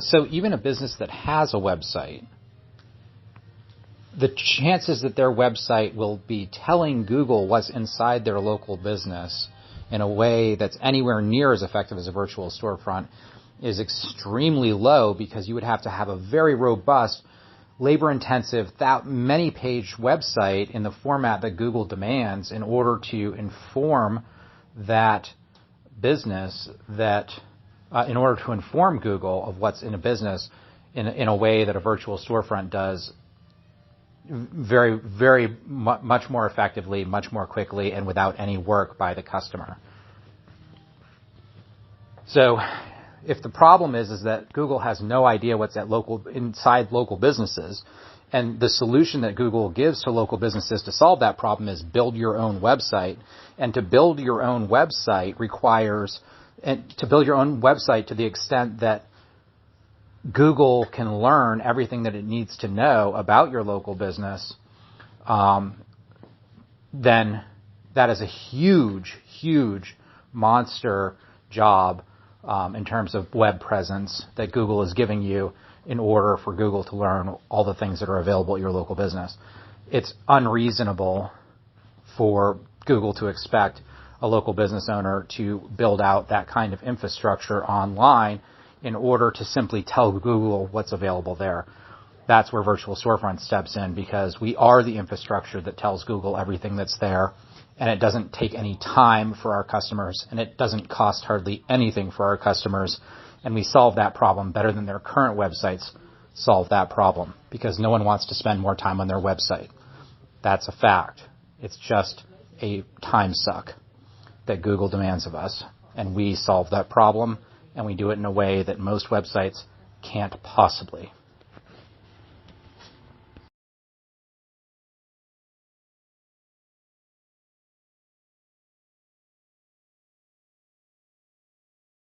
So even a business that has a website, the chances that their website will be telling Google what's inside their local business in a way that's anywhere near as effective as a virtual storefront is extremely low, because you would have to have a very robust, labor-intensive, many-page website in the format that Google demands in order to inform that business in order to inform Google of what's in a business in a way that a virtual storefront does very, very much more effectively, much more quickly, and without any work by the customer. So if the problem is that Google has no idea what's inside local businesses, and the solution that Google gives to local businesses to solve that problem is build your own website, and to build your own website to the extent that Google can learn everything that it needs to know about your local business, then that is a huge, huge monster job in terms of web presence that Google is giving you in order for Google to learn all the things that are available at your local business. It's unreasonable for Google to expect a local business owner to build out that kind of infrastructure online in order to simply tell Google what's available there. That's where Virtual Storefront steps in, because we are the infrastructure that tells Google everything that's there, and it doesn't take any time for our customers, and it doesn't cost hardly anything for our customers, and we solve that problem better than their current websites solve that problem, because no one wants to spend more time on their website. That's a fact. It's just a time suck that Google demands of us, and we solve that problem, and we do it in a way that most websites can't possibly.